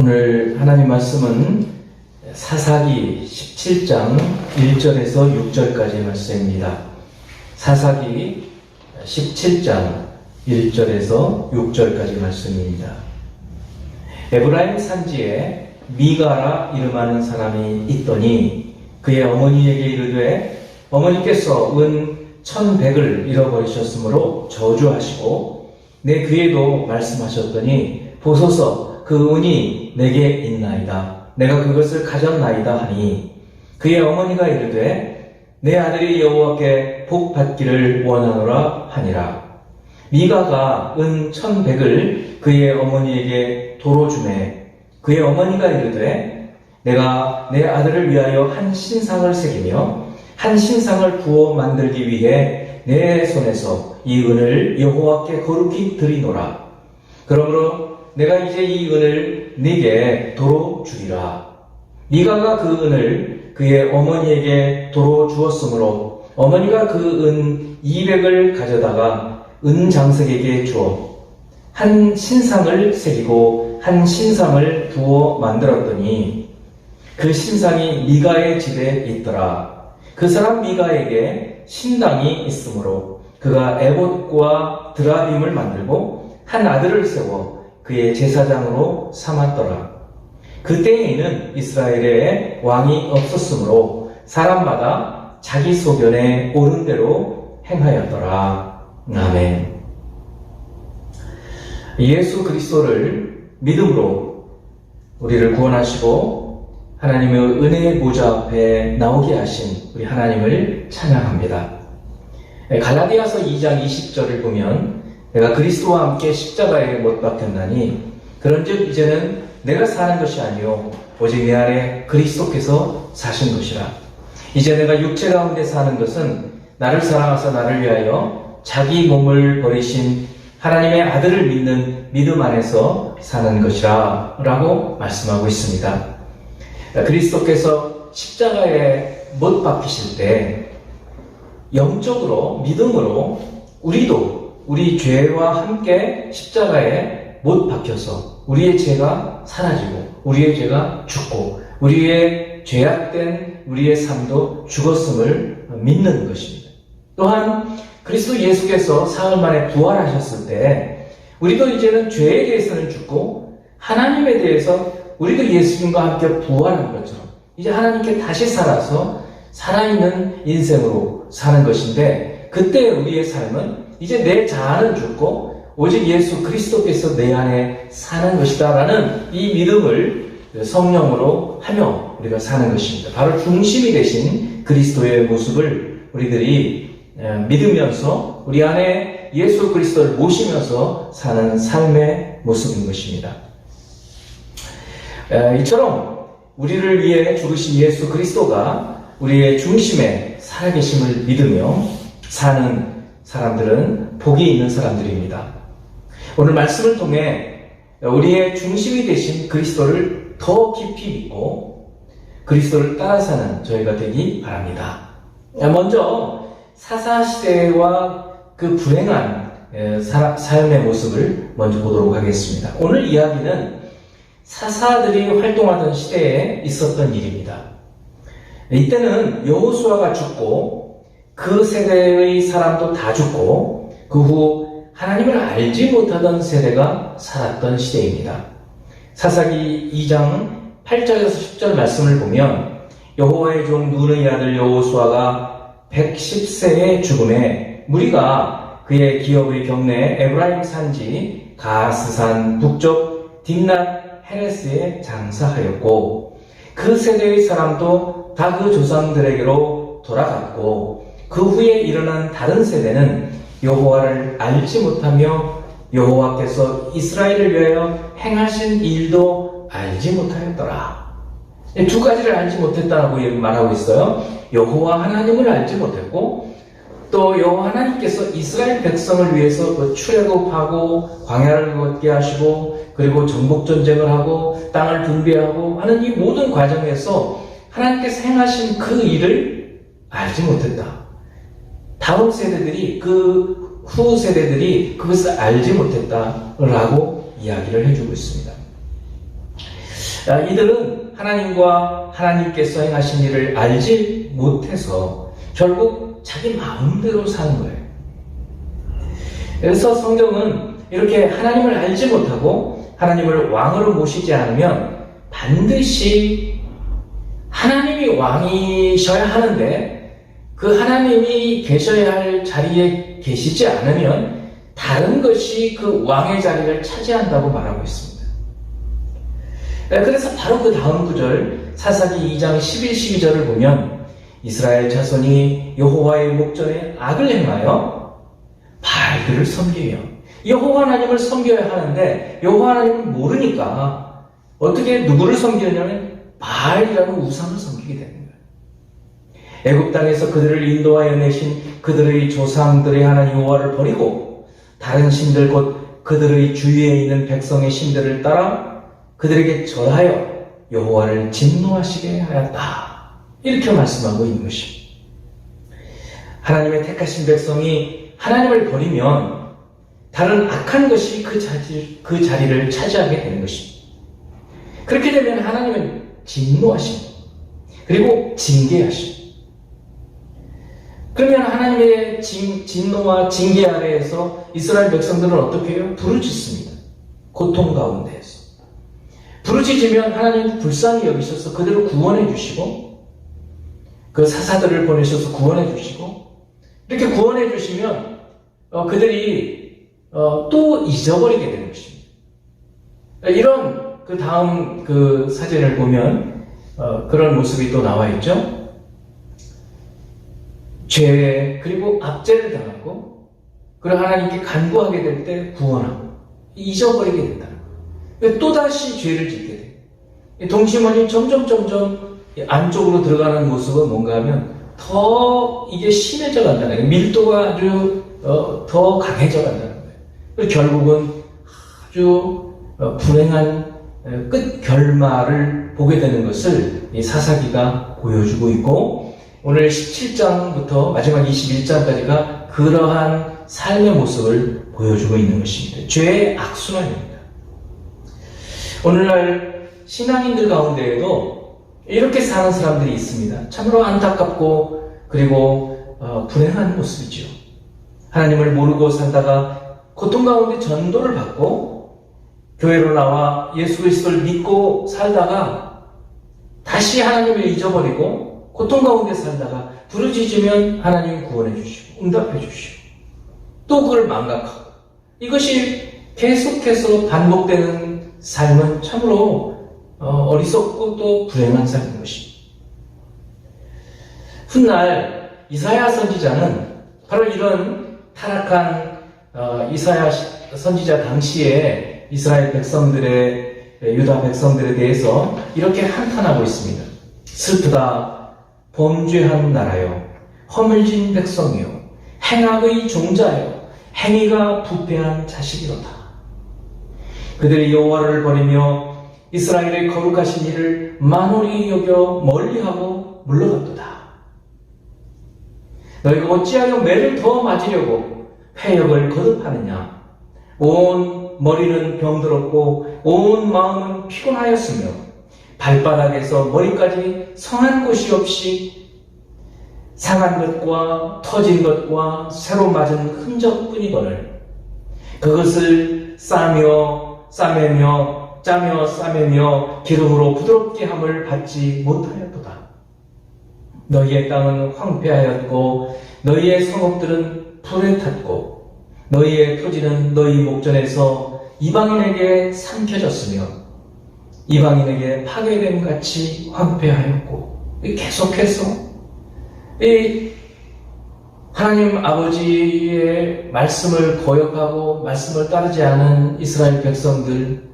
오늘 하나님 말씀은 사사기 17장 1절에서 6절까지 말씀입니다. 사사기 17장 1절에서 6절까지 말씀입니다. 에브라임 산지에 미가라 이름하는 사람이 있더니 그의 어머니에게 이르되 어머니께서 은 1,100을 잃어버리셨으므로 저주하시고 내 귀에도 말씀하셨더니 보소서 그 은이 내게 있나이다. 내가 그것을 가졌나이다 하니 그의 어머니가 이르되 내 아들이 여호와께 복 받기를 원하노라 하니라. 미가가 은 1,100을 그의 어머니에게 도로 주매 그의 어머니가 이르되 내가 내 아들을 위하여 한 신상을 새기며 한 신상을 부어 만들기 위해 내 손에서 이 은을 여호와께 거룩히 드리노라. 그러므로 내가 이제 이 은을 네게 도로 주리라. 미가가 그 은을 그의 어머니에게 도로 주었으므로 어머니가 그 은 200을 가져다가 은장석에게 주어 한 신상을 새기고 한 신상을 부어 만들었더니 그 신상이 미가의 집에 있더라. 그 사람 미가에게 신당이 있으므로 그가 에봇과 드라빔을 만들고 한 아들을 세워 그의 제사장으로 삼았더라. 그때에는 이스라엘에 왕이 없었으므로 사람마다 자기 소견에 옳은 대로 행하였더라. 아멘. 예수 그리스도를 믿음으로 우리를 구원하시고 하나님의 은혜의 보좌 앞에 나오게 하신 우리 하나님을 찬양합니다. 갈라디아서 2장 20절을 보면 내가 그리스도와 함께 십자가에 못 박혔나니 그런즉 이제는 내가 사는 것이 아니요 오직 내 안에 그리스도께서 사신 것이라. 이제 내가 육체 가운데 사는 것은 나를 사랑하사 나를 위하여 자기 몸을 버리신 하나님의 아들을 믿는 믿음 안에서 사는 것이라 라고 말씀하고 있습니다. 그리스도께서 십자가에 못 박히실 때 영적으로 믿음으로 우리도 우리 죄와 함께 십자가에 못 박혀서 우리의 죄가 사라지고 우리의 죄가 죽고 우리의 죄악된 우리의 삶도 죽었음을 믿는 것입니다. 또한 그리스도 예수께서 사흘 만에 부활하셨을 때 우리도 이제는 죄에 대해서는 죽고 하나님에 대해서 우리도 예수님과 함께 부활한 것처럼 이제 하나님께 다시 살아서 살아있는 인생으로 사는 것인데 그때 우리의 삶은 이제 내 자아는 죽고 오직 예수 그리스도께서 내 안에 사는 것이다 라는 이 믿음을 성령으로 하며 우리가 사는 것입니다. 바로 중심이 되신 그리스도의 모습을 우리들이 믿으면서 우리 안에 예수 그리스도를 모시면서 사는 삶의 모습인 것입니다. 이처럼 우리를 위해 죽으신 예수 그리스도가 우리의 중심에 살아계심을 믿으며 사는 사람들은 복이 있는 사람들입니다. 오늘 말씀을 통해 우리의 중심이 되신 그리스도를 더 깊이 믿고 그리스도를 따라 사는 저희가 되기 바랍니다. 먼저 사사시대와 그 불행한 삶의 모습을 먼저 보도록 하겠습니다. 오늘 이야기는 사사들이 활동하던 시대에 있었던 일입니다. 이때는 여호수아가 죽고 그 세대의 사람도 다 죽고 그 후 하나님을 알지 못하던 세대가 살았던 시대입니다. 사사기 2장 8절에서 10절 말씀을 보면 여호와의 종 눈의 아들 여호수아가 110세의 죽음에 무리가 그의 기업의 경내 에브라임 산지 가스산 북쪽 딥낫 헤레스에 장사하였고 그 세대의 사람도 다 그 조상들에게로 돌아갔고 그 후에 일어난 다른 세대는 여호와를 알지 못하며 여호와께서 이스라엘을 위하여 행하신 일도 알지 못하였더라. 두 가지를 알지 못했다고 말하고 있어요. 여호와 하나님을 알지 못했고 또 여호와 하나님께서 이스라엘 백성을 위해서 출애굽하고 광야를 걷게 하시고 그리고 정복전쟁을 하고 땅을 분배하고 하는 이 모든 과정에서 하나님께서 행하신 그 일을 알지 못했다. 다음 세대들이 그 후 세대들이 그것을 알지 못했다라고 이야기를 해주고 있습니다. 이들은 하나님과 하나님께서 행하신 일을 알지 못해서 결국 자기 마음대로 사는 거예요. 그래서 성경은 이렇게 하나님을 알지 못하고 하나님을 왕으로 모시지 않으면 반드시 하나님이 왕이셔야 하는데 그 하나님이 계셔야 할 자리에 계시지 않으면 다른 것이 그 왕의 자리를 차지한다고 말하고 있습니다. 그래서 바로 그 다음 구절 사사기 2장 11, 12절을 보면 이스라엘 자손이 여호와의 목전에 악을 행하여 바알들을 섬기며 여호와 하나님을 섬겨야 하는데 여호와 하나님을 모르니까 어떻게 누구를 섬기느냐면 바알이라는 우상을 섬기게 되는 거예요. 애굽 땅에서 그들을 인도하여 내신 그들의 조상들의 하나님 여호와를 버리고 다른 신들 곧 그들의 주위에 있는 백성의 신들을 따라 그들에게 절하여 여호와를 진노하시게 하였다. 이렇게 말씀하고 있는 것입니다. 하나님의 택하신 백성이 하나님을 버리면 다른 악한 것이 그 자리를 차지하게 되는 것입니다. 그렇게 되면 하나님은 진노하십니다. 그리고 징계하십니다. 그러면 하나님의 진노와 징계 아래에서 이스라엘 백성들은 어떻게 해요? 부르짖습니다. 고통 가운데에서. 부르짖으면 하나님은 불쌍히 여기셔서 그들을 구원해 주시고 그 사사들을 보내셔서 구원해 주시고 이렇게 구원해 주시면 그들이 또 잊어버리게 되는 것입니다. 이런 그 다음 그 사진을 보면 그런 모습이 또 나와 있죠. 죄 그리고 압제를 당하고 그리고 하나님께 간구하게 될 때 구원하고 잊어버리게 된다. 또다시 죄를 짓게 돼. 동심원이 점점 안쪽으로 들어가는 모습은 뭔가 하면 더 이게 심해져 간다는 거예요. 밀도가 아주 더 강해져 간다는 거예요. 그리고 결국은 아주 불행한 끝 결말을 보게 되는 것을 이 사사기가 보여주고 있고 오늘 17장부터 마지막 21장까지가 그러한 삶의 모습을 보여주고 있는 것입니다. 죄의 악순환입니다. 오늘날 신앙인들 가운데에도 이렇게 사는 사람들이 있습니다. 참으로 안타깝고 그리고 불행한 모습이죠. 하나님을 모르고 살다가 고통 가운데 전도를 받고 교회로 나와 예수 그리스도를 믿고 살다가 다시 하나님을 잊어버리고 고통 가운데 살다가 부르짖으면 하나님 구원해 주시고 응답해 주시고 또 그걸 망각하고 이것이 계속해서 반복되는 삶은 참으로 어리석고 또 불행한 삶인 것입니다. 훗날 이사야 선지자는 바로 이런 타락한 이사야 선지자 당시에 이스라엘 백성들의 유다 백성들에 대해서 이렇게 한탄하고 있습니다. 슬프다 범죄한 나라여 허물진 백성이요 행악의 종자여 행위가 부패한 자식이로다. 그들이 여호와를 버리며 이스라엘의 거룩하신 이를 만홀히 여겨 멀리하고 물러갔도다. 너희가 어찌하여 매를 더 맞으려고 패역을 거듭하느냐. 온 머리는 병들었고 온 마음은 피곤하였으며 발바닥에서 머리까지 성한 곳이 없이 상한 것과 터진 것과 새로 맞은 흔적뿐이거늘 그것을 싸매며 짜며 싸매며 기름으로 부드럽게 함을 받지 못하였도다. 너희의 땅은 황폐하였고 너희의 성읍들은 불에 탔고 너희의 토지는 너희 목전에서 이방인에게 삼켜졌으며 이방인에게 파괴됨 같이 황폐하였고 계속해서 이 하나님 아버지의 말씀을 거역하고 말씀을 따르지 않은 이스라엘 백성들,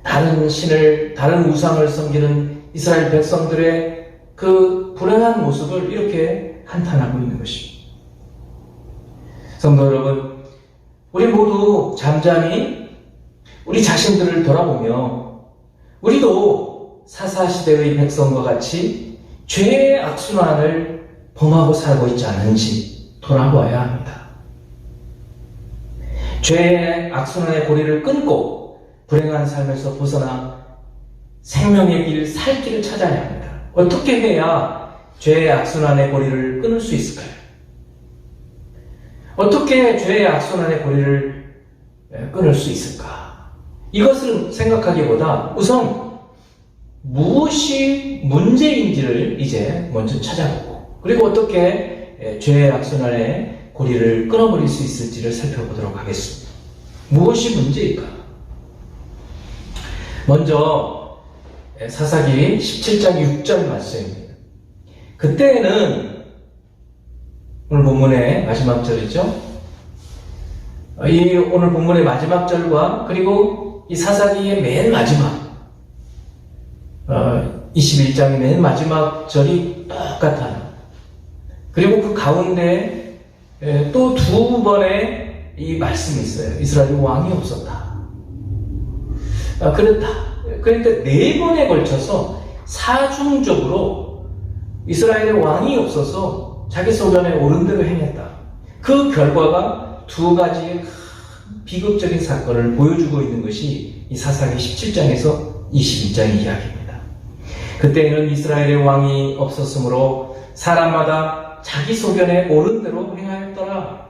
다른 신을, 다른 우상을 섬기는 이스라엘 백성들의 그 불행한 모습을 이렇게 한탄하고 있는 것입니다. 성도 여러분, 우리 모두 잠잠히 우리 자신들을 돌아보며 우리도 사사시대의 백성과 같이 죄의 악순환을 범하고 살고 있지 않은지 돌아보아야 합니다. 죄의 악순환의 고리를 끊고 불행한 삶에서 벗어나 생명의 길, 살 길을 찾아야 합니다. 어떻게 해야 죄의 악순환의 고리를 끊을 수 있을까요? 어떻게 죄의 악순환의 고리를 끊을 수 있을까? 이것을 생각하기보다 우선 무엇이 문제인지를 이제 먼저 찾아보고, 그리고 어떻게 죄의 악순환의 고리를 끊어버릴 수 있을지를 살펴보도록 하겠습니다. 무엇이 문제일까? 먼저 사사기 17장 6절 말씀입니다. 그때에는, 오늘 본문의 마지막 절이죠. 이 오늘 본문의 마지막 절과 그리고 이 사사기의 맨 마지막 21장의 맨 마지막 절이 똑같아요. 그리고 그 가운데 또 두 번의 이 말씀이 있어요. 이스라엘에 왕이 없었다. 그렇다. 그러니까 네 번에 걸쳐서 사중적으로 이스라엘에 왕이 없어서 자기 소견에 옳은 대로 행했다. 그 결과가 두 가지의 비극적인 사건을 보여주고 있는 것이 이 사사기 17장에서 22장의 이야기입니다. 그때에는 이스라엘의 왕이 없었으므로 사람마다 자기 소견에 옳은 대로 행하였더라.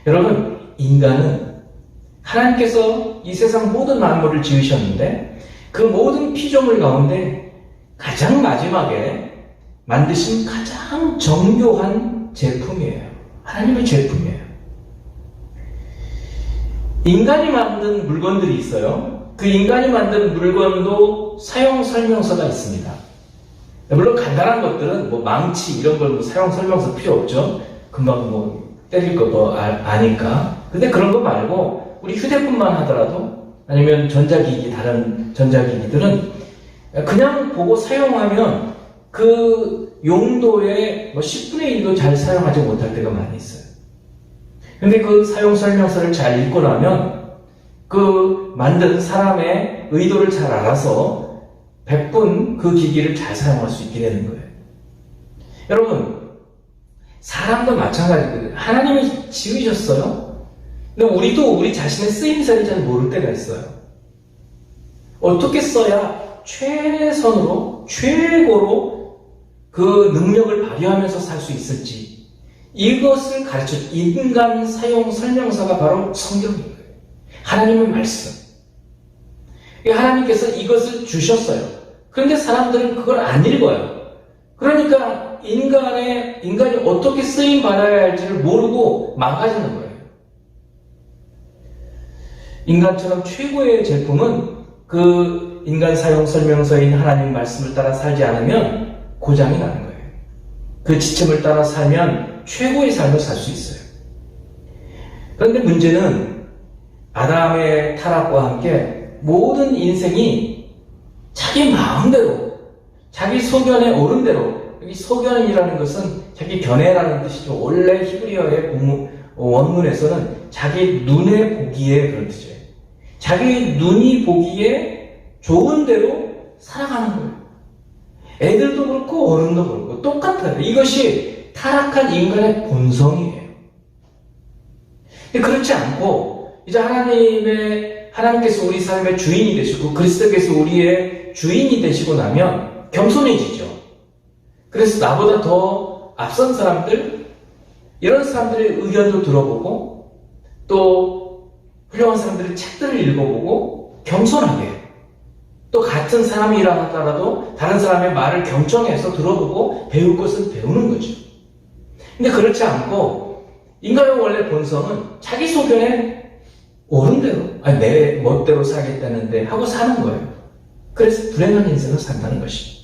여러분, 인간은 하나님께서 이 세상 모든 만물을 지으셨는데 그 모든 피조물 가운데 가장 마지막에 만드신 가장 정교한 제품이에요. 하나님의 제품이에요. 인간이 만든 물건들이 있어요. 그 인간이 만든 물건도 사용 설명서가 있습니다. 물론 간단한 것들은 뭐 망치 이런 걸 사용 설명서 필요 없죠. 금방 뭐 때릴 거 뭐 아니까. 근데 그런 거 말고 우리 휴대폰만 하더라도 아니면 전자기기, 다른 전자기기들은 그냥 보고 사용하면 그 용도의 뭐 10분의 1도 잘 사용하지 못할 때가 많이 있어요. 근데 그 사용 설명서를 잘 읽고 나면 그 만든 사람의 의도를 잘 알아서 100분 그 기기를 잘 사용할 수 있게 되는 거예요. 여러분, 사람도 마찬가지거든요. 하나님이 지으셨어요. 근데 우리도 우리 자신의 쓰임새를 잘 모를 때가 있어요. 어떻게 써야 최선으로, 최고로 그 능력을 발휘하면서 살 수 있을지, 이것을 가르쳐 인간 사용 설명서가 바로 성경인 거예요. 하나님의 말씀. 하나님께서 이것을 주셨어요. 그런데 사람들은 그걸 안 읽어요. 그러니까 인간이 어떻게 쓰임 받아야 할지를 모르고 망가지는 거예요. 인간처럼 최고의 제품은 그 인간 사용 설명서인 하나님 말씀을 따라 살지 않으면 고장이 나는 거예요. 그 지침을 따라 살면 최고의 삶을 살 수 있어요. 그런데 문제는 아담의 타락과 함께 모든 인생이 자기 마음대로, 자기 소견에 옳은 대로, 여기 소견이라는 것은 자기 견해라는 뜻이죠. 원래 히브리어의 원문에서는 자기 눈에 보기에 그런 뜻이에요. 자기 눈이 보기에 좋은 대로 살아가는 거예요. 애들도 그렇고 어른도 그렇고 똑같아요. 이것이 타락한 인간의 본성이에요. 그렇지 않고 이제 하나님께서 우리 삶의 주인이 되시고 그리스도께서 우리의 주인이 되시고 나면 겸손해지죠. 그래서 나보다 더 앞선 사람들, 이런 사람들의 의견도 들어보고 또 훌륭한 사람들의 책들을 읽어보고 겸손하게, 또 같은 사람이라 하더라도 다른 사람의 말을 경청해서 들어보고 배울 것은 배우는 거죠. 근데 그렇지 않고 인간의 원래 본성은 자기 소견에 옳은 대로, 내 멋대로 살겠다는데 하고 사는 거예요. 그래서 불행한 인생을 산다는 것입니다.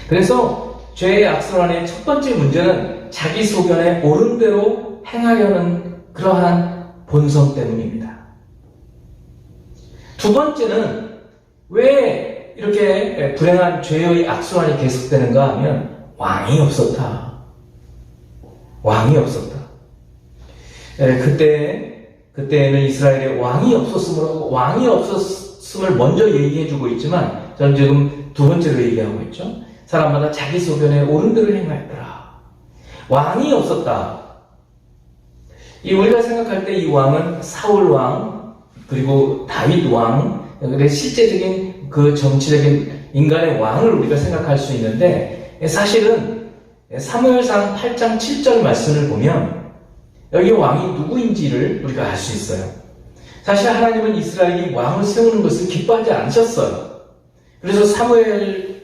그래서 죄의 악순환의 첫 번째 문제는 자기 소견에 옳은 대로 행하려는 그러한 본성 때문입니다. 두 번째는 왜 이렇게 불행한 죄의 악순환이 계속되는가 하면 왕이 없었다. 왕이 없었다. 그때에는 이스라엘에 왕이 없었음을 먼저 얘기해주고 있지만 저는 지금 두 번째로 얘기하고 있죠. 사람마다 자기 소견에 옳은 대로 행하였더라. 왕이 없었다. 우리가 생각할 때 이 왕은 사울 왕, 그리고 다윗 왕, 그래서 실제적인 그 정치적인 인간의 왕을 우리가 생각할 수 있는데, 사실은 사무엘상 8장 7절 말씀을 보면 여기 왕이 누구인지를 우리가 알 수 있어요. 사실 하나님은 이스라엘이 왕을 세우는 것을 기뻐하지 않으셨어요. 그래서 사무엘에게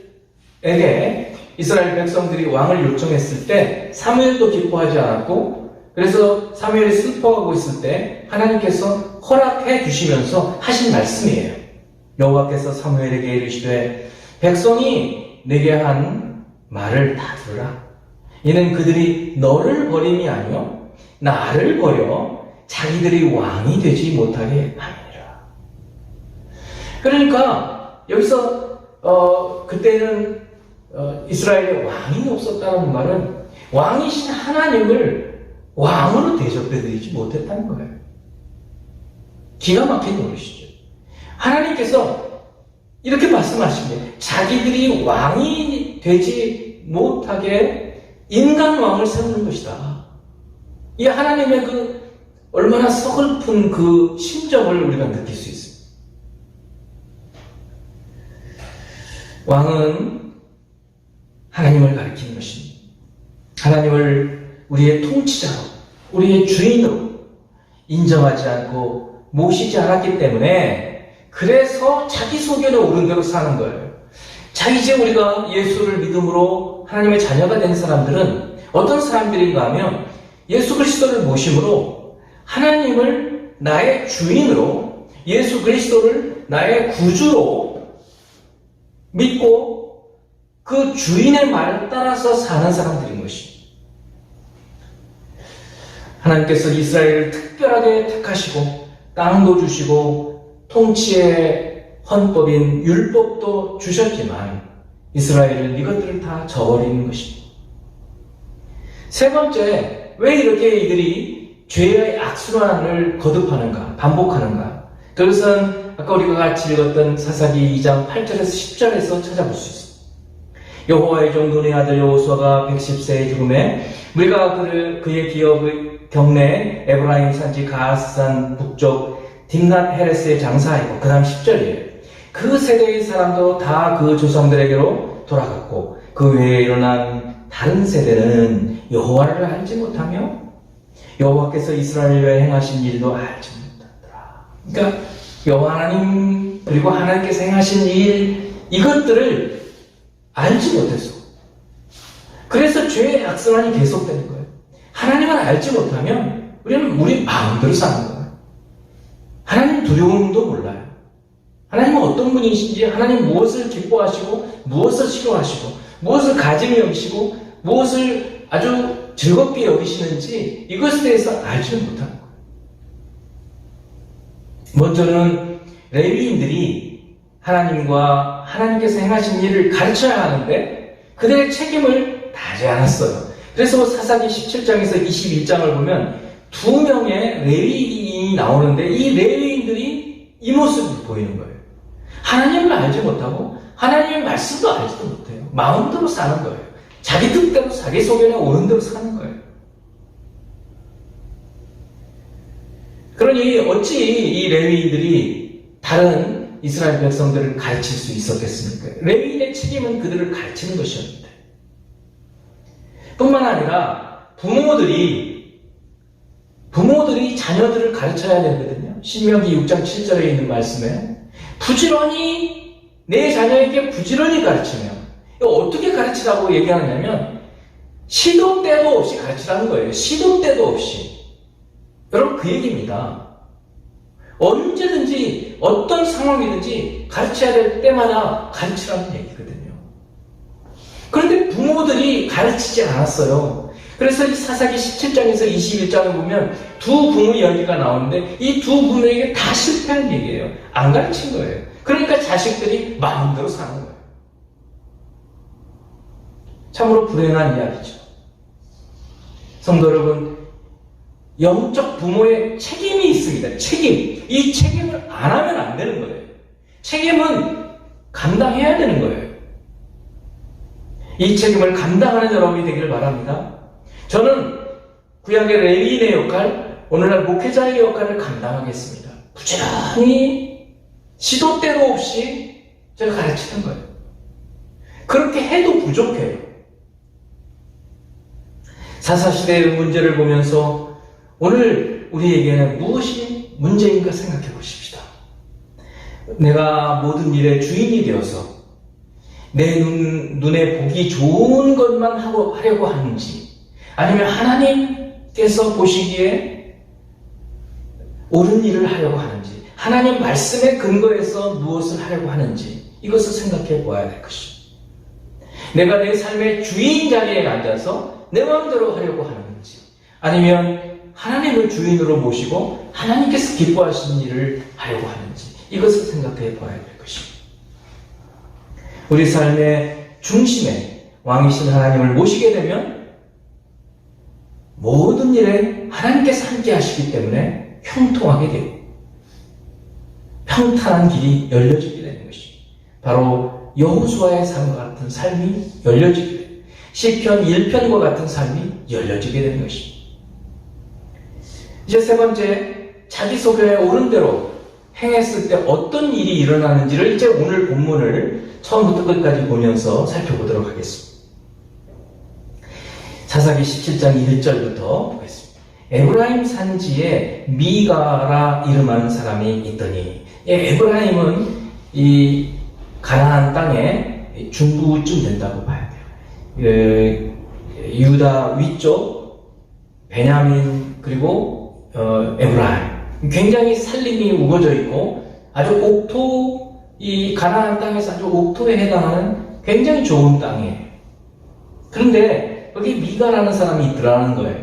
이스라엘 백성들이 왕을 요청했을 때 사무엘도 기뻐하지 않았고, 그래서 사무엘이 슬퍼하고 있을 때 하나님께서 허락해 주시면서 하신 말씀이에요. 여호와께서 사무엘에게 이르시되 백성이 내게 한 말을 다 들으라. 이는 그들이 너를 버림이 아니요 나를 버려 자기들이 왕이 되지 못하게 함이라. 그러니까 여기서 그때는 이스라엘에 왕이 없었다는 말은 왕이신 하나님을 왕으로 대접해드리지 못했다는 거예요. 기가 막힌 노릇이죠. 하나님께서 이렇게 말씀하십니다. 자기들이 왕이 되지 못하게 인간 왕을 세우는 것이다. 이 하나님의 그 얼마나 서글픈 그 심정을 우리가 느낄 수 있습니다. 왕은 하나님을 가리키는 것입니다. 하나님을 우리의 통치자로, 우리의 주인으로 인정하지 않고 모시지 않았기 때문에 그래서 자기 소견에 오른 대로 사는 거예요. 자, 이제 우리가 예수를 믿음으로 하나님의 자녀가 된 사람들은 어떤 사람들인가 하면 예수 그리스도를 모심으로 하나님을 나의 주인으로, 예수 그리스도를 나의 구주로 믿고 그 주인의 말을 따라서 사는 사람들인 것입니다. 하나님께서 이스라엘을 특별하게 택하시고 땅도 주시고 통치의 헌법인 율법도 주셨지만 이스라엘은 이것들을 다 저버리는 것입니다. 세 번째, 왜 이렇게 이들이 죄의 악순환을 거듭하는가, 반복하는가? 그것은 아까 우리가 같이 읽었던 사사기 2장 8절에서 10절에서 찾아볼 수 있습니다. 여호와의 종 눈의 아들 여호수아가 110세에 죽음에 우리가 그의 기업의 경내 에브라임 산지 가앗산 북쪽 딥낫 헤레스에 장사하고, 그 다음 10절이에요. 그 세대의 사람도 다 그 조상들에게로 돌아갔고 그 외에 일어난 다른 세대는 여호와를 알지 못하며 여호와께서 이스라엘 위에 행하신 일도 알지 못하더라. 그러니까 여호와 하나님 그리고 하나님께서 행하신 일, 이것들을 알지 못했어. 그래서 죄의 악순환이 계속되는 거예요. 하나님을 알지 못하면 우리는 우리 마음대로 사는 거예요. 하나님 두려움도 몰라요. 하나님은 어떤 분이신지, 하나님 무엇을 기뻐하시고 무엇을 싫어하시고 무엇을 가짐이 여기시고 무엇을 아주 즐겁게 여기시는지 이것에 대해서 알지는 못하는 거예요. 먼저는 레위인들이 하나님과 하나님께서 행하신 일을 가르쳐야 하는데 그들의 책임을 다하지 않았어요. 그래서 사사기 17장에서 21장을 보면 두 명의 레위인이 나오는데 이 레위인들이 이 모습을 보이는 거예요. 하나님을 알지 못하고 하나님의 말씀도 알지도 못해요. 마음대로 사는 거예요. 자기 뜻대로 자기 소견에 오른 대로 사는 거예요. 그러니 어찌 이 레위인들이 다른 이스라엘 백성들을 가르칠 수 있었겠습니까? 레위인의 책임은 그들을 가르치는 것이었는데, 뿐만 아니라 부모들이 자녀들을 가르쳐야 되거든요. 신명기 6장 7절에 있는 말씀에 부지런히 내 자녀에게 부지런히 가르치며, 어떻게 가르치라고 얘기하느냐면 시도 때도 없이 가르치라는 거예요. 시도 때도 없이. 여러분, 그 얘기입니다. 언제든지 어떤 상황이든지 가르쳐야 될 때마다 가르치라는 얘기거든요. 그런데 부모들이 가르치지 않았어요. 그래서 이 사사기 17장에서 21장을 보면 두 부모 이야기가 나오는데 이 두 부모에게 다 실패한 얘기예요. 안 가르친 거예요. 그러니까 자식들이 마음대로 사는 거예요. 참으로 불행한 이야기죠. 성도 여러분, 영적 부모의 책임이 있습니다. 책임. 이 책임을 안 하면 안 되는 거예요. 책임은 감당해야 되는 거예요. 이 책임을 감당하는 여러분이 되기를 바랍니다. 저는 구약의 레위인의 역할, 오늘날 목회자의 역할을 감당하겠습니다. 부지런히 시도 때도 없이 제가 가르치는 거예요. 그렇게 해도 부족해요. 사사시대의 문제를 보면서 오늘 우리에게는 무엇이 문제인가 생각해 보십시다. 내가 모든 일의 주인이 되어서 내 눈에 보기 좋은 것만 하려고 하는지, 아니면 하나님께서 보시기에 옳은 일을 하려고 하는지, 하나님 말씀에 근거해서 무엇을 하려고 하는지, 이것을 생각해 보아야 될 것입니다. 내가 내 삶의 주인 자리에 앉아서 내 마음대로 하려고 하는지, 아니면 하나님을 주인으로 모시고 하나님께서 기뻐하시는 일을 하려고 하는지, 이것을 생각해 보아야 될 것입니다. 우리 삶의 중심에 왕이신 하나님을 모시게 되면 모든 일에 하나님께서 함께 하시기 때문에 형통하게 되고 평탄한 길이 열려지게 되는 것입니다. 바로 여호수아의 삶과 같은 삶이 열려지게 돼요. 시편 1편과 같은 삶이 열려지게 되는 것입니다. 이제 세 번째, 자기소개에 옳은 대로 행했을 때 어떤 일이 일어나는지를 이제 오늘 본문을 처음부터 끝까지 보면서 살펴보도록 하겠습니다. 사사기 17장 1절부터 보겠습니다. 에브라임 산지에 미가라 이름하는 사람이 있더니, 에브라임은 이 가나안 땅의 중부쯤 된다고 봐야 돼요. 유다 위쪽, 베냐민, 그리고 에브라임. 굉장히 산림이 우거져 있고 아주 이 가나안 땅에서 아주 옥토에 해당하는 굉장히 좋은 땅이에요. 그런데 여기 미가라는 사람이 있더라는 거예요.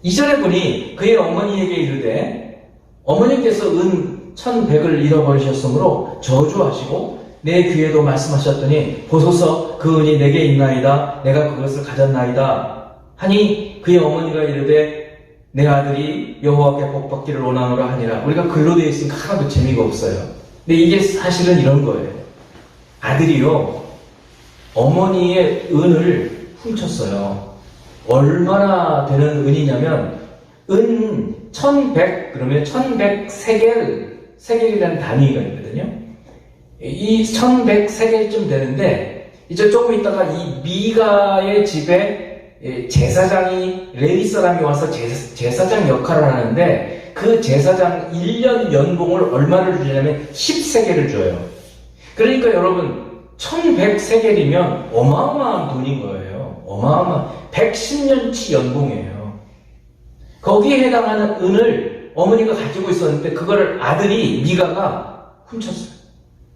2절에 보니 그의 어머니에게 이르되, 어머니께서 은 1100을 잃어버리셨으므로 저주하시고 내 귀에도 말씀하셨더니, 보소서 그 은이 내게 있나이다, 내가 그것을 가졌나이다 하니, 그의 어머니가 이르되 내 아들이 여호와께 복받기를 원하노라 하니라. 우리가 글로 되어 있으니까 하나도 재미가 없어요. 근데 이게 사실은 이런 거예요. 아들이요, 어머니의 은을 훔쳤어요. 얼마나 되는 은이냐면, 은 1100, 그러면 1100세겔이라는 단위가 있거든요. 이 1100세겔쯤 되는데, 이제 조금 있다가 이 미가의 집에 제사장이, 레위 사람이 와서 제사장 역할을 하는데, 그 제사장 1년 연봉을 얼마를 주냐면 10세겔을 줘요. 그러니까 여러분, 1100세겔이면 어마어마한 돈인 거예요. 어마어마한 110년치 연봉이에요. 거기에 해당하는 은을 어머니가 가지고 있었는데 그거를 아들이 미가가 훔쳤어요.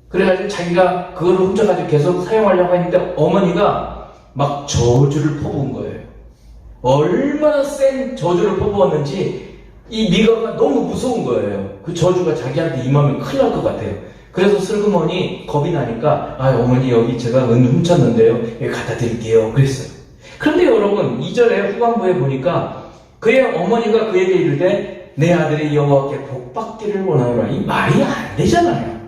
그래가지고 자기가 그걸 훔쳐가지고 계속 사용하려고 했는데 어머니가 막 저주를 퍼부은 거예요. 얼마나 센 저주를 퍼부었는지 이 미가가 너무 무서운 거예요. 그 저주가 자기한테 임하면 큰일 날 것 같아요. 그래서 슬그머니 겁이 나니까, 어머니 여기 제가 은 훔쳤는데요, 여기 갖다 드릴게요 그랬어요. 그런데 여러분 2절에 후반부에 보니까 그의 어머니가 그에게 이르되 내 아들이 여호와께 복받기를 원하노라. 이 말이 안 되잖아요.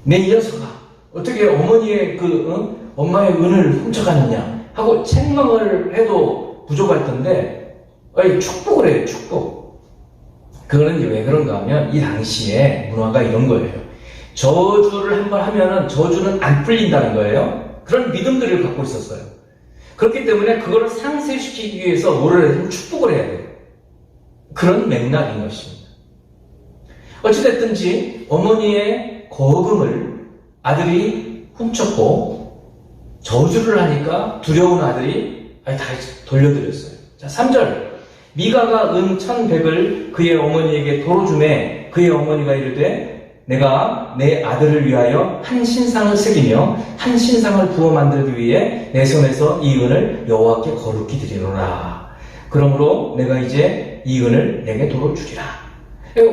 내 녀석아, 어떻게 어머니의 엄마의 은을 훔쳐가느냐 하고 책망을 해도 부족할 텐데, 축복을 해요. 축복. 그거는 왜 그런가 하면 이 당시에 문화가 이런 거예요. 저주를 한번 하면은 저주는 안 풀린다는 거예요. 그런 믿음들을 갖고 있었어요. 그렇기 때문에 그거를 상쇄시키기 위해서 뭐를 해도 축복을 해야 돼요. 그런 맥락인 것입니다. 어찌됐든지 어머니의 거금을 아들이 훔쳤고 저주를 하니까 두려운 아들이 다시 돌려드렸어요. 자, 3절. 미가가 은 1100을 그의 어머니에게 도로 주매 그의 어머니가 이르되 내가 내 아들을 위하여 한 신상을 새기며 한 신상을 부어 만들기 위해 내 손에서 이 은을 여호와께 거룩히 드리노라. 그러므로 내가 이제 이 은을 내게 도로 주리라.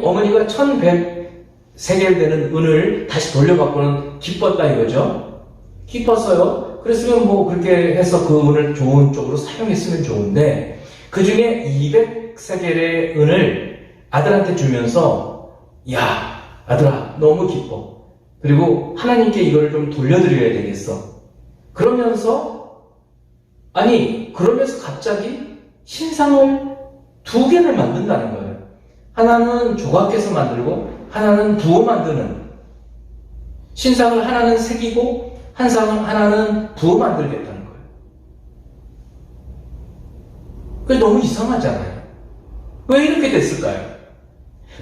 어머니가 1100세겔 되는 은을 다시 돌려받고는 기뻤다 이거죠. 기뻤어요. 그랬으면 그렇게 해서 그 은을 좋은 쪽으로 사용했으면 좋은데, 그 중에 200세겔의 은을 아들한테 주면서, 야, 아들아, 너무 기뻐. 그리고 하나님께 이거를 좀 돌려드려야 되겠어. 그러면서 갑자기 신상을 2개를 만든다는 거예요. 하나는 조각해서 만들고, 하나는 부어 만드는, 신상을 하나는 새기고 하나는 부어 만들겠다는 거예요. 그게 너무 이상하잖아요. 왜 이렇게 됐을까요?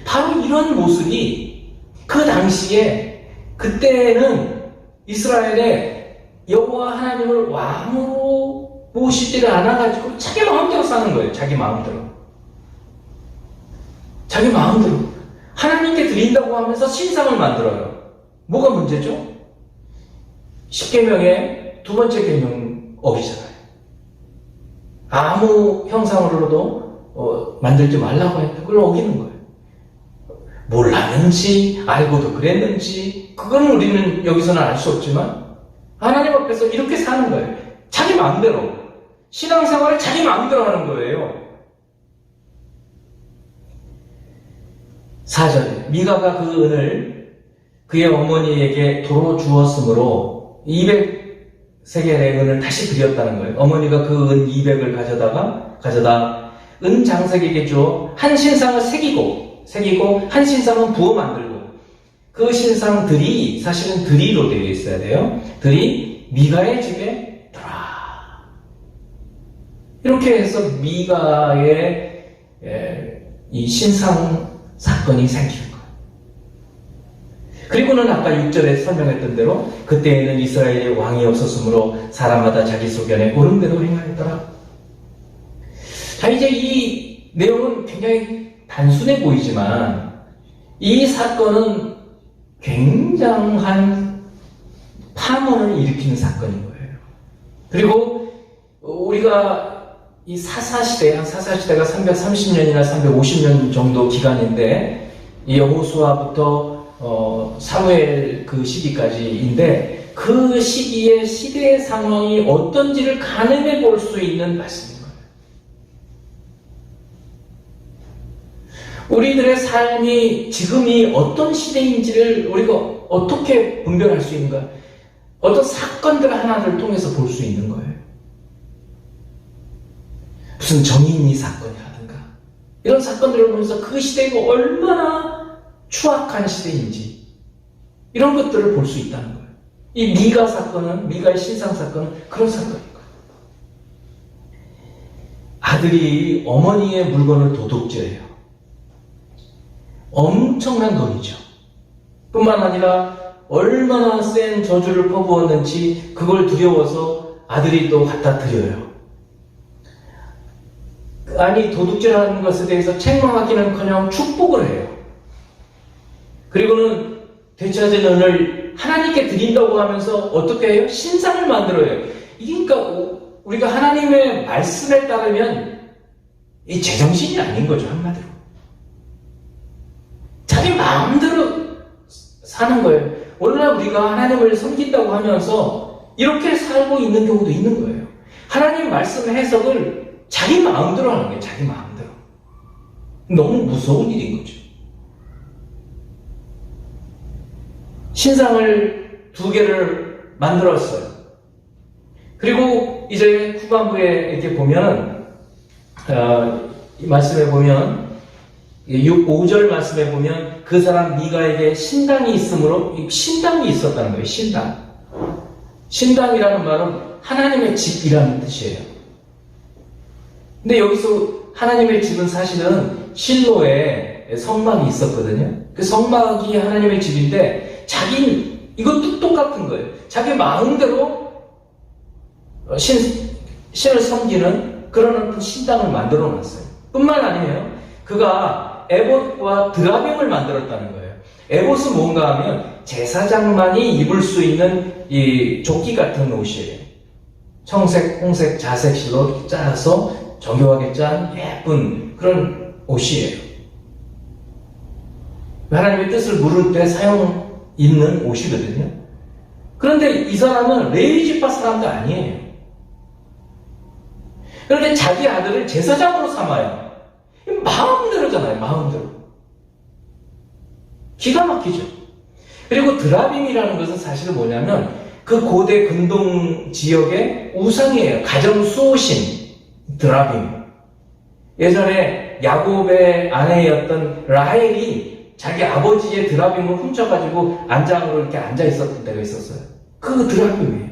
바로 이런 모습이 그 당시에, 그때는 이스라엘의 여호와 하나님을 왕으로 모시지를 않아가지고 자기 마음대로 사는 거예요. 자기 마음대로. 자기 마음대로. 하나님께 드린다고 하면서 신상을 만들어요. 뭐가 문제죠? 10계명의 두 번째 계명 어기잖아요. 아무 형상으로도 만들지 말라고 했다. 그걸 어기는 거예요. 몰랐는지 알고도 그랬는지 그건 우리는 여기서는 알 수 없지만 하나님 앞에서 이렇게 사는 거예요. 자기 마음대로. 신앙생활을 자기 마음대로 하는 거예요. 4절에 미가가 그 은을 그의 어머니에게 도로 주었으므로 200세겔의 은을 다시 드렸다는 거예요. 어머니가 그 은 200을 가져다 은 장색에게 주어 한 신상을 새기고 한 신상은 부어 만들고, 그 신상들이 사실은 들이로 되어 있어야 돼요. 들이 미가의 집에 들어와. 이렇게 해서 미가의 이 신상 사건이 생기는 거예요. 그리고는 아까 6절에 설명했던 대로 그때에는 이스라엘에 왕이 없었으므로 사람마다 자기 소견에 옳은 대로 행하였더라. 자, 이제 이 내용은 굉장히 단순해 보이지만 이 사건은 굉장한 파문을 일으키는 사건인 거예요. 그리고 우리가 이 사사시대가 330년이나 350년 정도 기간인데, 이 여호수아부터 사무엘 그 시기까지인데, 그 시기의 시대의 상황이 어떤지를 가늠해 볼 수 있는 말씀입니다. 우리들의 삶이 지금이 어떤 시대인지를 우리가 어떻게 분별할 수 있는가? 어떤 사건들 하나를 통해서 볼 수 있는 거예요. 무슨 정의인이 사건이라든가 이런 사건들을 보면서 그 시대가 얼마나 추악한 시대인지 이런 것들을 볼 수 있다는 거예요. 이 미가 사건은, 미가의 신상 사건은 그런 사건인 거예요. 아들이 어머니의 물건을 도둑질해요. 엄청난 돈이죠. 뿐만 아니라 얼마나 센 저주를 퍼부었는지 그걸 두려워서 아들이 또 갖다 드려요. 아니, 도둑질하는 것에 대해서 책망하기는커녕 축복을 해요. 그리고는 되찾은 은을 하나님께 드린다고 하면서 어떻게 해요? 신상을 만들어요. 그러니까 우리가 하나님의 말씀에 따르면 이 제정신이 아닌 거죠, 한마디로. 자기 마음대로 사는 거예요. 오늘날 우리가 하나님을 섬긴다고 하면서 이렇게 살고 있는 경우도 있는 거예요. 하나님 말씀 해석을 자기 마음대로 하는 거예요. 자기 마음대로. 너무 무서운 일인 거죠. 신상을 2개를 만들었어요. 그리고 이제 후반부에 이렇게 보면, 이 말씀에 보면 5절 말씀에 보면 그 사람 미가에게 신당이 있으므로, 신당이 있었다는 거예요. 신당. 신당이라는 말은 하나님의 집이라는 뜻이에요. 근데 여기서 하나님의 집은 사실은 실로에 성막이 있었거든요. 그 성막이 하나님의 집인데 이것도 똑같은 거예요. 자기 마음대로 신을 섬기는 그런 신당을 만들어 놨어요. 뿐만 아니에요. 그가 에봇과 드라빔을 만들었다는 거예요. 에봇은 뭔가 하면 제사장만이 입을 수 있는 이 조끼 같은 옷이에요. 청색, 홍색, 자색 실로 짜서 정교하게 짠 예쁜 그런 옷이에요. 하나님의 뜻을 물을 때 있는 옷이거든요. 그런데 이 사람은 레위 지파 사람도 아니에요. 그런데 자기 아들을 제사장으로 삼아요. 마음대로잖아요, 마음대로. 기가 막히죠. 그리고 드라빔이라는 것은 사실은 뭐냐면 그 고대 근동 지역의 우상이에요. 가정 수호신 드라빔. 예전에 야곱의 아내였던 라헬이 자기 아버지의 드라빔을 훔쳐가지고 안장으로 이렇게 앉아 있었던 때가 있었어요. 그 드라빔이에요.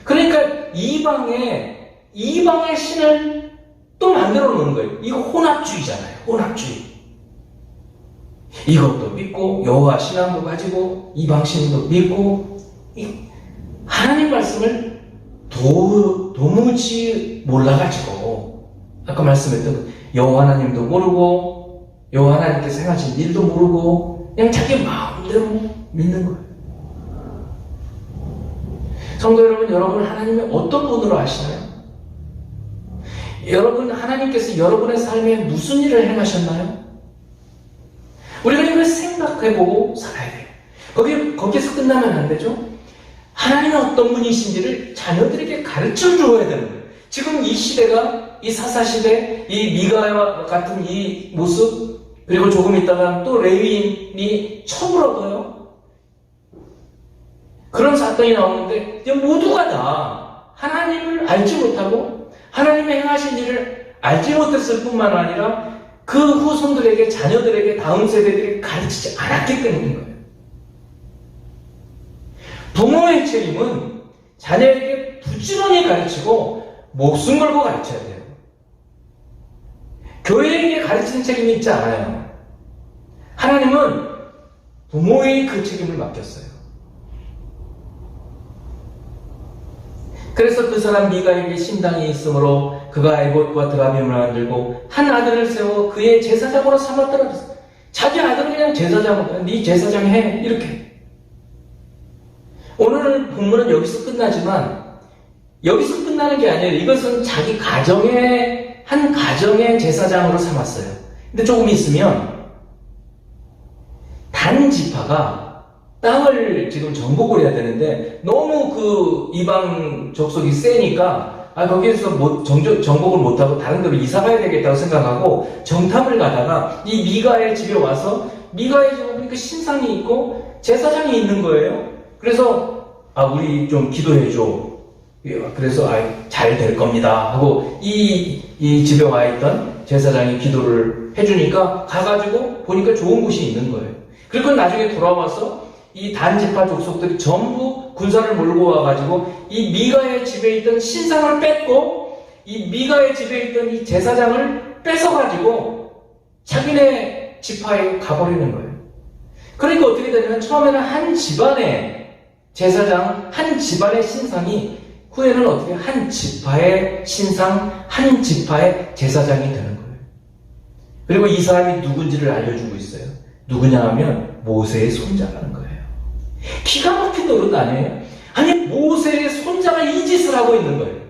그러니까 이방의 신을 또 만들어 놓은 거예요. 이거 혼합주의잖아요. 혼합주의. 이것도 믿고 여호와 신앙도 가지고 이방 신도 믿고 하나님 말씀을 도무지 몰라가지고 아까 말씀했던 여호와 하나님도 모르고 여호와 하나님께서 행하신 일도 모르고 그냥 자기 마음대로 믿는 거예요. 성도 여러분, 여러분 하나님이 어떤 분으로 아시나요? 여러분 하나님께서 여러분의 삶에 무슨 일을 행하셨나요? 우리가 이걸 생각해보고 살아야 돼요. 거기서 끝나면 안 되죠? 하나님은 어떤 분이신지를 자녀들에게 가르쳐 주어야 되는 거예요. 지금 이 시대가, 이 사사시대, 이 미가와 같은 이 모습, 그리고 조금 있다가 또 레위인이 처음으로도요. 그런 사건이 나오는데, 모두가 다 하나님을 알지 못하고, 하나님의 행하신 일을 알지 못했을 뿐만 아니라, 그 후손들에게, 자녀들에게, 다음 세대들이 가르치지 않았기 때문인 거예요. 부모의 책임은 자녀에게 부지런히 가르치고 목숨 걸고 가르쳐야 돼요. 교회에게 가르치는 책임이 있지 않아요. 하나님은 부모의 그 책임을 맡겼어요. 그래서 그 사람 미가에게 신당이 있으므로 그가 에봇과 드라빔을 만들고 한 아들을 세워 그의 제사장으로 삼았더라. 자기 아들은 그냥 제사장으로, 네 제사장 해, 이렇게. 오늘 본문은 여기서 끝나지만 여기서 끝나는 게 아니에요. 이것은 자기 한 가정의 제사장으로 삼았어요. 근데 조금 있으면 단 지파가 땅을 지금 정복을 해야 되는데 너무 그 이방 족속이 세니까 거기에서 정복을 못하고 다른 데로 이사 가야 되겠다고 생각하고 정탐을 가다가 이 미가의 집에 와서 미가의 집에 보니까 신상이 있고 제사장이 있는 거예요. 그래서 우리 좀 기도해줘. 그래서 잘 될 겁니다 하고 이 집에 와 있던 제사장이 기도를 해주니까 가가지고 보니까 좋은 곳이 있는 거예요. 그리고 나중에 돌아와서 이 단지파 족속들이 전부 군사를 몰고 와가지고 이 미가의 집에 있던 신상을 뺏고 이 미가의 집에 있던 이 제사장을 뺏어가지고 자기네 지파에 가버리는 거예요. 그러니까 어떻게 되냐면 처음에는 한 집안의 제사장, 한 집안의 신상이 후에는 어떻게 한 지파의 신상, 한 지파의 제사장이 되는 거예요. 그리고 이 사람이 누군지를 알려주고 있어요. 누구냐 하면 모세의 손자라는 거예요. 기가 막힌 노릇 아니에요? 아니 모세의 손자가 이 짓을 하고 있는 거예요.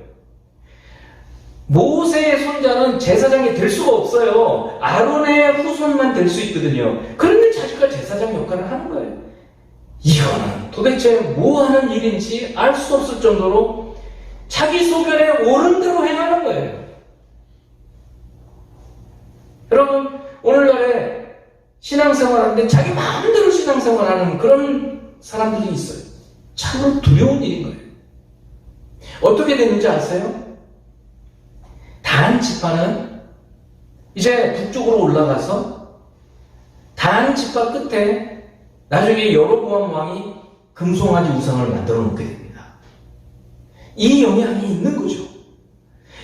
모세의 손자는 제사장이 될 수가 없어요. 아론의 후손만 될 수 있거든요. 그런데 자기가 제사장 역할을 하는 거예요. 이거는 도대체 뭐 하는 일인지 알 수 없을 정도로 자기 소견에 옳은 대로 행하는 거예요. 여러분 오늘날에 신앙생활하는데 자기 마음대로 신앙생활하는 그런 사람들이 있어요. 참으로 두려운 일인 거예요. 어떻게 됐는지 아세요? 단 지파는 이제 북쪽으로 올라가서 단 지파 끝에 나중에 여로보암 왕이 금송아지 우상을 만들어 놓게 됩니다. 이 영향이 있는 거죠.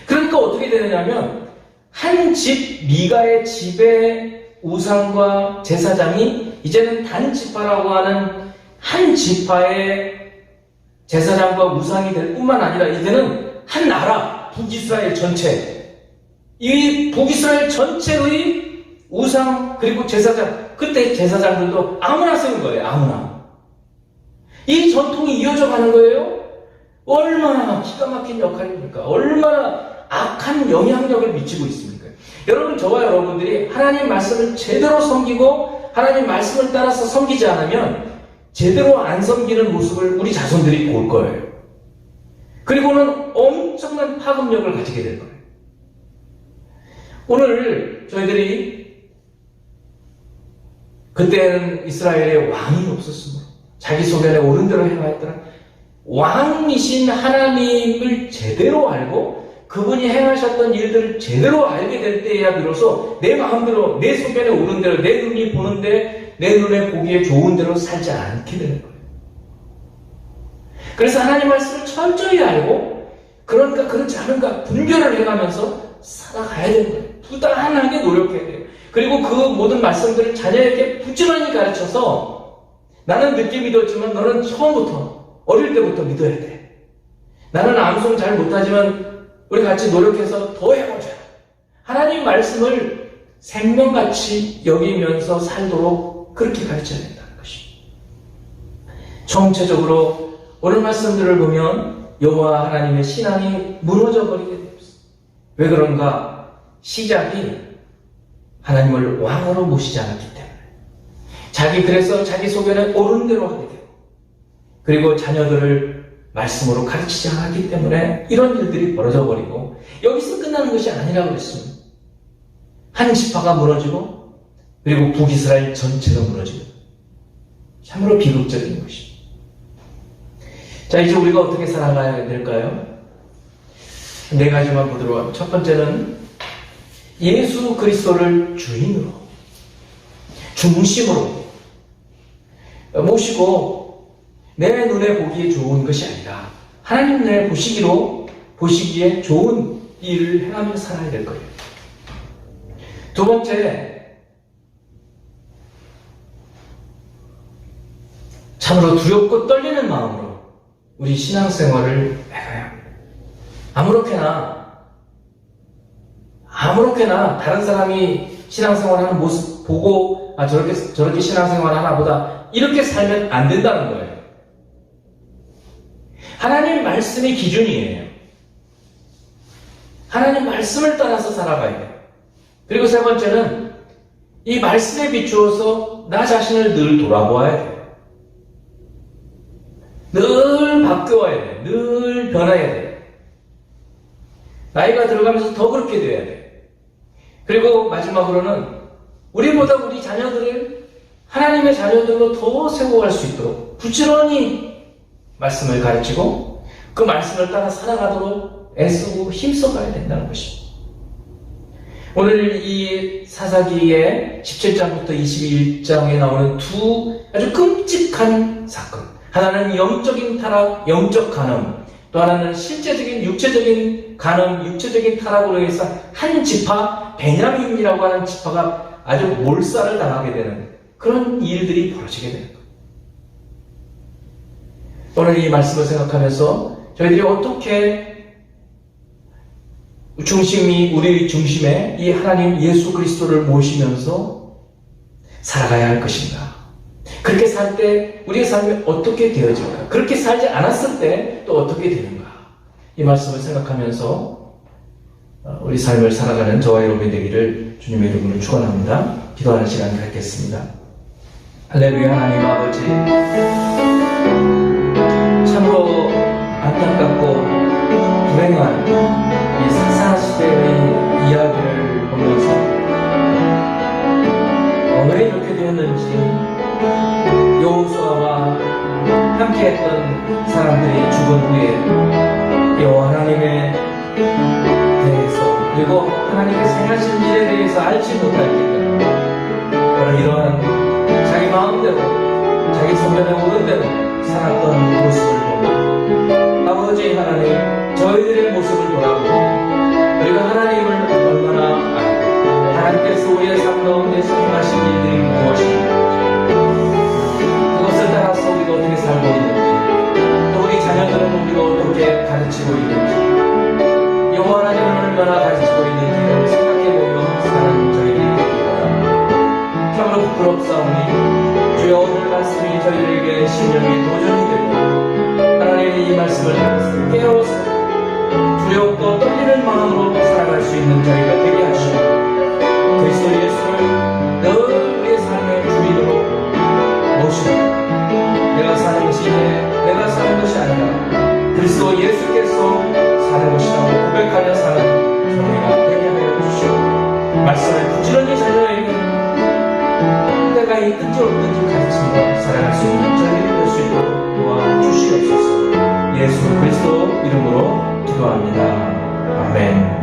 그러니까 어떻게 되느냐면 한 집 미가의 집의 우상과 제사장이 이제는 단 지파라고 하는 한 지파의 제사장과 우상이 될 뿐만 아니라 이제는 한 나라 북이스라엘 전체, 이 북이스라엘 전체의 우상 그리고 제사장, 그때 제사장들도 아무나 세운 거예요. 아무나. 이 전통이 이어져 가는 거예요. 얼마나 기가 막힌 역할입니까? 얼마나 악한 영향력을 미치고 있습니까? 여러분, 저와 여러분들이 하나님 말씀을 제대로 섬기고 하나님 말씀을 따라서 섬기지 않으면 제대로 안 섬기는 모습을 우리 자손들이 볼 거예요. 그리고는 엄청난 파급력을 가지게 될 거예요. 오늘 저희들이 그때는 이스라엘에 왕이 없었으므로 자기 소견에 옳은 대로 행하였더라. 왕이신 하나님을 제대로 알고 그분이 행하셨던 일들을 제대로 알게 될 때에야 비로소 내 마음대로 내 소견에 옳은 대로 내 눈이 보는데 내 눈에 보기에 좋은 대로 살지 않게 되는 거예요. 그래서 하나님 말씀을 철저히 알고 그런가 그렇지 않은가 분별을 해가면서 살아가야 되는 거예요. 부단하게 노력해야 돼요. 그리고 그 모든 말씀들을 자녀에게 부지런히 가르쳐서 나는 늦게 믿었지만 너는 처음부터 어릴 때부터 믿어야 돼. 나는 암송 잘 못하지만 우리 같이 노력해서 더 해보자. 하나님 말씀을 생명같이 여기면서 살도록 그렇게 가르쳐야 된다는 것입니다. 총체적으로 오늘 말씀들을 보면 여호와 하나님의 신앙이 무너져 버리게 되었습니다. 왜 그런가? 시작이 하나님을 왕으로 모시지 않았기 때문에 그래서 자기 소견에 옳은 대로 하게 되고 그리고 자녀들을 말씀으로 가르치지 않았기 때문에 이런 일들이 벌어져 버리고 여기서 끝나는 것이 아니라고 그랬습니다. 한 지파가 무너지고 그리고 북이스라엘 전체가 무너지고 참으로 비극적인 것입니다. 자, 이제 우리가 어떻게 살아가야 될까요? 네 가지만 보도록 합니다. 첫 번째는 예수 그리스도를 주인으로, 중심으로 모시고 내 눈에 보기에 좋은 것이 아니라 하나님 눈에 보시기에 좋은 일을 행하며 살아야 될 거예요. 두 번째, 참으로 두렵고 떨리는 마음으로 우리 신앙생활을 해가야 합니다. 아무렇게나 다른 사람이 신앙생활하는 모습 보고 저렇게 신앙생활 하나 보다 이렇게 살면 안 된다는 거예요. 하나님 말씀이 기준이에요. 하나님 말씀을 따라서 살아가야 돼요. 그리고 세 번째는 이 말씀에 비추어서 나 자신을 늘 돌아보아야 돼요. 늘 바뀌어야 돼요. 늘 변해야 돼요. 나이가 들어가면서 더 그렇게 돼야 돼요. 그리고 마지막으로는 우리보다 우리 자녀들을 하나님의 자녀들로 더 세워갈 수 있도록 부지런히 말씀을 가르치고 그 말씀을 따라 살아가도록 애쓰고 힘써가야 된다는 것입니다. 오늘 이 사사기의 17장부터 21장에 나오는 두 아주 끔찍한 사건, 하나는 영적인 타락, 영적 간음, 또 하나는 실제적인 육체적인 간음, 육체적인 타락으로 해서 한 지파, 베냐민이라고 하는 지파가 아주 몰살을 당하게 되는 그런 일들이 벌어지게 되는 거예요. 오늘 이 말씀을 생각하면서 저희들이 어떻게 우리 중심에 이 하나님 예수 그리스도를 모시면서 살아가야 할 것인가? 그렇게 살 때 우리의 삶이 어떻게 되어질까? 그렇게 살지 않았을 때 또 어떻게 되는가? 이 말씀을 생각하면서 우리 삶을 살아가는 저와 여러분이 되기를 주님의 이름으로 축원합니다. 기도하는 시간을 갖겠습니다. 할렐루야. 하나님 아버지, 참으로 안타깝고 불행한 이 사사시대의 이야기를 보면서 왜 이렇게 되었는지 여호수아와 함께했던 사람들이 죽은 후에 여호와 하나님에 대해서 그리고 하나님께서 행하신 일에 대해서 알지 못할 때 바로 이러한 자기 마음대로 자기 소견에 오른 대로 살았던 모습을 보고 아버지 하나님 저희들의 모습을 돌아보고 우리가 하나님을 얼마나 알고 하나님께서 우리의 삶 가운데 행하신 일들이 무엇인가 그것을 따라서 우리가 어떻게 살고 있는지 또 우리 자녀들은 우리가 어떻게 가르치고 있는지 여호와 하나님을 얼마나 가르치고 있는지를 생각해보며 사는 저희들이 되기를 참으로 부끄럽사오니 주여 오늘 말씀이 저희들에게 심령의 도전이 되고 하나님의 이 말씀을 깨어서 두렵고 떨리는 마음으로 살아갈 수 있는 저희가 되게 하시고 그리스도 예수를 늘 우리의 삶의 주인으로 모시고 내가 사는 것이 내가 사는 것이 아니라 그리스도 예수께서 사는 것이라고 고백하며 사는 저희가 되게 하여 주시고 말씀을 부지런히 자녀에게 때가 있든지 없든지 가르치며 살아갈 수 있는 저희들이 될 수 있도록 도와주시옵소서. 예수 그리스도 이름으로 기도합니다.